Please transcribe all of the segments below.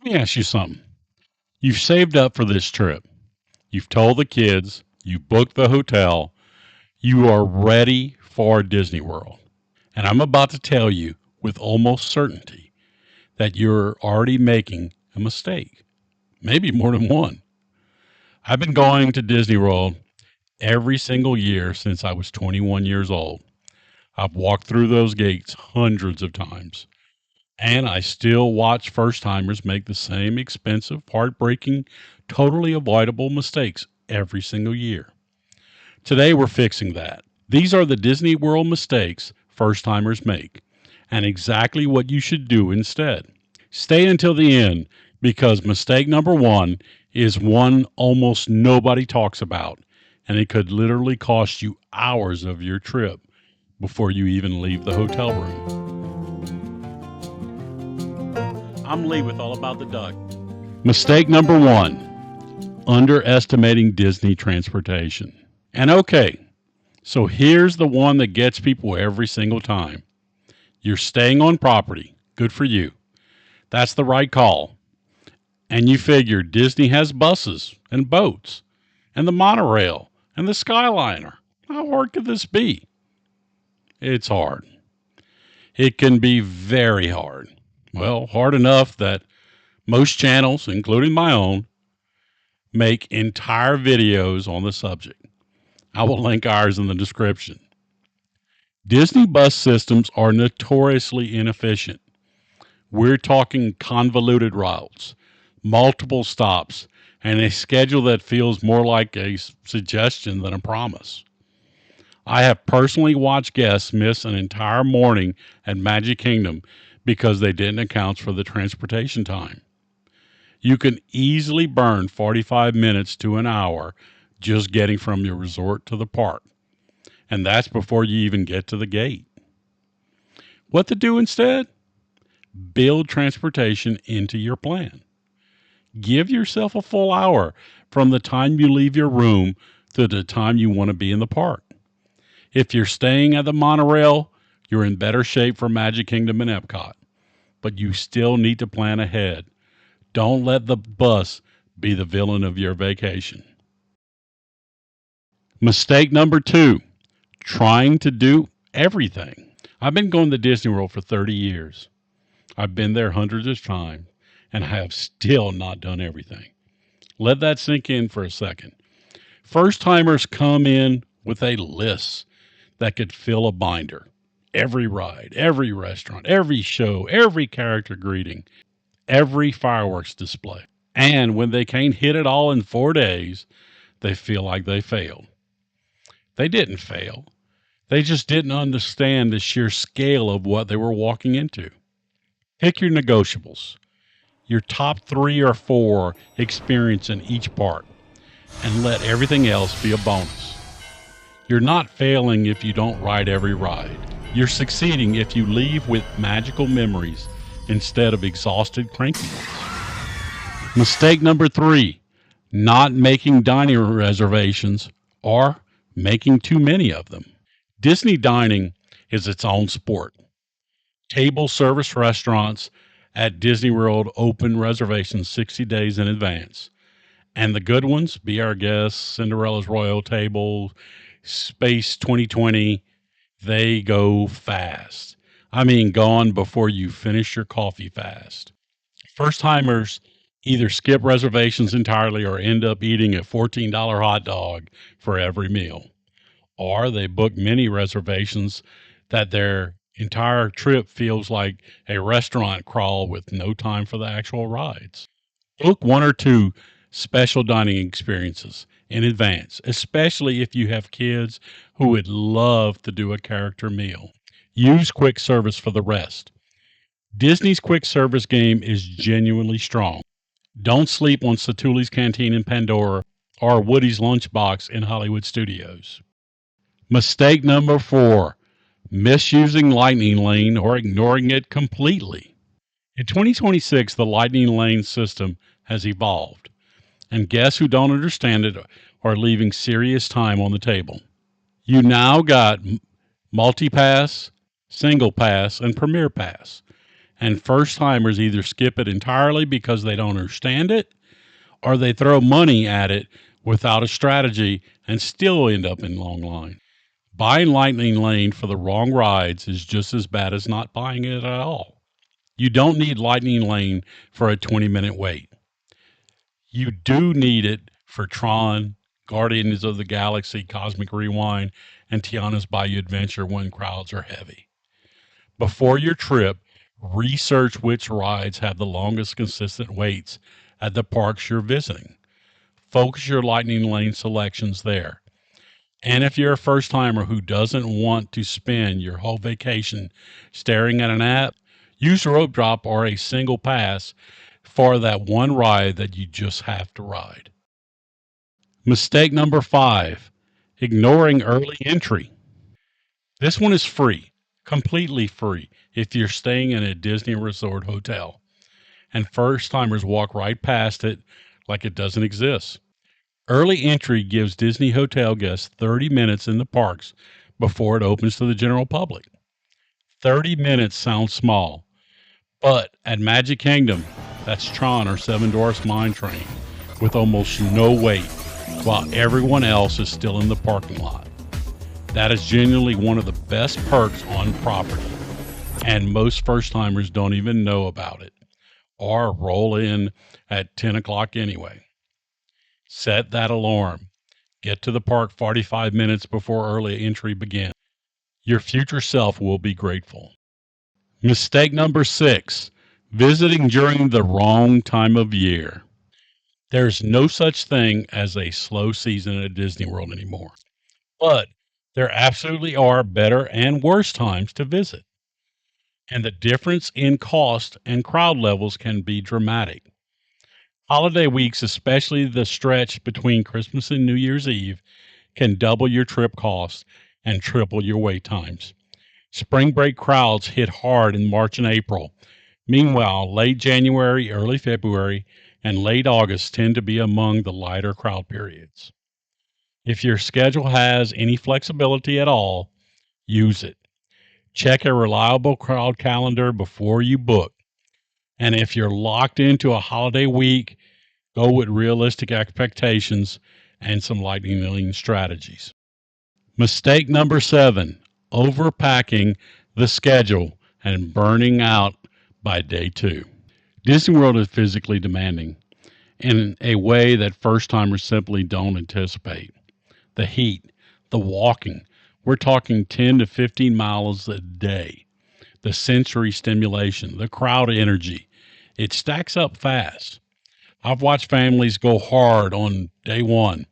Let me ask you something. You've saved up for this trip. You've told the kids, you booked the hotel, you are ready for Disney World. And I'm about to tell you with almost certainty that you're already making a mistake, maybe more than one. I've been going to Disney World every single year since I was 21 years old. I've walked through those gates hundreds of times, and I still watch first timers make the same expensive, heartbreaking, totally avoidable mistakes every single year. Today, we're fixing that. These are the Disney World mistakes first timers make, and exactly what you should do instead. Stay until the end because mistake number one is one almost nobody talks about, and it could literally cost you hours of your trip before you even leave the hotel room. I'm Lee with All About the Duck. Mistake number one, underestimating Disney transportation. And okay, so here's the one that gets people every single time. You're staying on property. Good for you. That's the right call. And you figure Disney has buses and boats and the monorail and the Skyliner. How hard could this be? It's hard. It can be very hard. Well, hard enough that most channels, including my own, make entire videos on the subject. I will link ours in the description. Disney bus systems are notoriously inefficient. We're talking convoluted routes, multiple stops, and a schedule that feels more like a suggestion than a promise. I have personally watched guests miss an entire morning at Magic Kingdom because they didn't account for the transportation time. You can easily burn 45 minutes to an hour just getting from your resort to the park, and that's before you even get to the gate. What to do instead? Build transportation into your plan. Give yourself a full hour from the time you leave your room to the time you want to be in the park. If you're staying at the monorail, you're in better shape for Magic Kingdom and Epcot, but you still need to plan ahead. Don't let the bus be the villain of your vacation. Mistake number two, trying to do everything. I've been going to Disney World for 30 years. I've been there hundreds of times, and I have still not done everything. Let that sink in for a second. First timers come in with a list that could fill a binder. Every ride, every restaurant, every show, every character greeting, every fireworks display. And when they can't hit it all in 4 days, they feel like they failed. They didn't fail. They just didn't understand the sheer scale of what they were walking into. Pick your negotiables, your top three or four experience in each park, and let everything else be a bonus. You're not failing if you don't ride every ride. You're succeeding if you leave with magical memories instead of exhausted, cranky ones. Mistake number three, not making dining reservations or making too many of them. Disney dining is its own sport. Table service restaurants at Disney World open reservations 60 days in advance. And the good ones, Be Our Guest, Cinderella's Royal Table, Space 2020, they go fast. I mean, gone before you finish your coffee fast. First timers either skip reservations entirely or end up eating a $14 hot dog for every meal. Or they book many reservations that their entire trip feels like a restaurant crawl with no time for the actual rides. Book one or two special dining experiences in advance, especially if you have kids who would love to do a character meal. Use quick service for the rest. Disney's quick service game is genuinely strong. Don't sleep on Satuli's Canteen in Pandora or Woody's Lunchbox in Hollywood Studios. Mistake number four, misusing Lightning Lane or ignoring it completely. In 2026, the Lightning Lane system has evolved, and guests who don't understand it are leaving serious time on the table. You now got multi-pass, single pass, and premier pass. And first timers either skip it entirely because they don't understand it, or they throw money at it without a strategy and still end up in long line. Buying Lightning Lane for the wrong rides is just as bad as not buying it at all. You don't need Lightning Lane for a 20-minute wait. You do need it for Tron, Guardians of the Galaxy, Cosmic Rewind, and Tiana's Bayou Adventure when crowds are heavy. Before your trip, research which rides have the longest consistent waits at the parks you're visiting. Focus your Lightning Lane selections there. And if you're a first timer who doesn't want to spend your whole vacation staring at an app, use Rope Drop or a single pass for that one ride that you just have to ride. Mistake number 5, ignoring early entry. This one is free, completely free, if you're staying in a Disney Resort hotel. And first timers walk right past it like it doesn't exist. Early entry gives Disney hotel guests 30 minutes in the parks before it opens to the general public. 30 minutes sounds small, but at Magic Kingdom, that's Tron or Seven Dwarfs Mine Train, with almost no wait, while everyone else is still in the parking lot. That is genuinely one of the best perks on property, and most first timers don't even know about it or roll in at 10 o'clock anyway. Set that alarm. Get to the park 45 minutes before early entry begins. Your future self will be grateful. Mistake number 6, visiting during the wrong time of year. There's no such thing as a slow season at Disney World anymore, but there absolutely are better and worse times to visit. And the difference in cost and crowd levels can be dramatic. Holiday weeks, especially the stretch between Christmas and New Year's Eve, can double your trip costs and triple your wait times. Spring break crowds hit hard in March and April. Meanwhile, late January, early February, and late August tend to be among the lighter crowd periods. If your schedule has any flexibility at all, use it. Check a reliable crowd calendar before you book. And if you're locked into a holiday week, go with realistic expectations and some lightning lane strategies. Mistake number 7, overpacking the schedule and burning out by day 2. Disney World is physically demanding in a way that first timers simply don't anticipate. The heat, the walking, we're talking 10 to 15 miles a day, the sensory stimulation, the crowd energy, it stacks up fast. I've watched families go hard on day 1,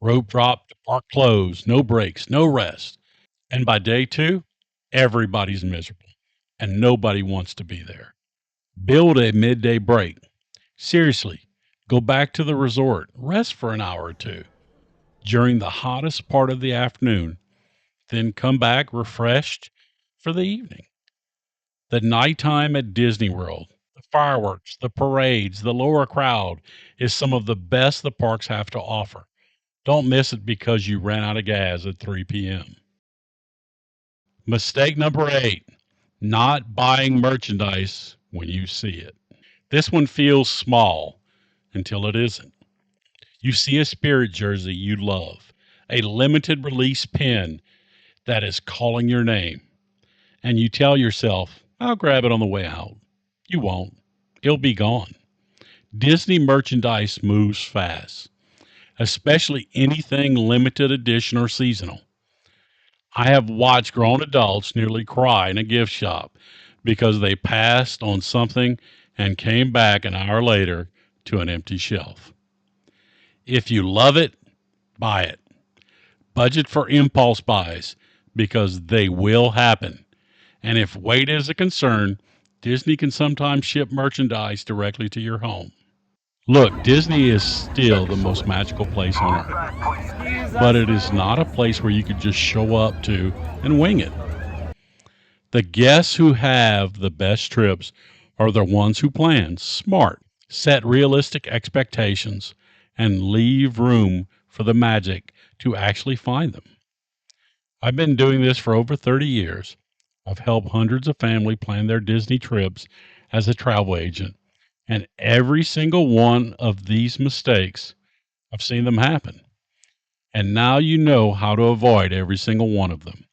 rope drop, park closed, no breaks, no rest. And by day 2, everybody's miserable and nobody wants to be there. Build a midday break. Seriously, go back to the resort, rest for an hour or two during the hottest part of the afternoon, then come back refreshed for the evening. The nighttime at Disney World, the fireworks, the parades, the lower crowd is some of the best the parks have to offer. Don't miss it because you ran out of gas at 3 p.m. Mistake number 8, not buying merchandise when you see it. This one feels small until it isn't. You see a Spirit jersey you love, a limited release pin that is calling your name, and you tell yourself, I'll grab it on the way out. You won't. It'll be gone. Disney merchandise moves fast, especially anything limited edition or seasonal. I have watched grown adults nearly cry in a gift shop because they passed on something and came back an hour later to an empty shelf. If you love it, buy it. Budget for impulse buys because they will happen. And if weight is a concern, Disney can sometimes ship merchandise directly to your home. Look, Disney is still the most magical place on earth, but it is not a place where you could just show up to and wing it. The guests who have the best trips are the ones who plan smart, set realistic expectations, and leave room for the magic to actually find them. I've been doing this for over 30 years. I've helped hundreds of families plan their Disney trips as a travel agent. And every single one of these mistakes, I've seen them happen. And now you know how to avoid every single one of them.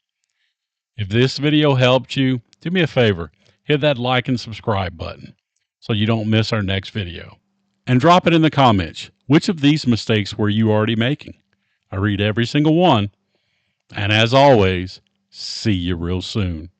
If this video helped you, do me a favor, hit that like and subscribe button so you don't miss our next video. And drop it in the comments. Which of these mistakes were you already making? I read every single one. And as always, see you real soon.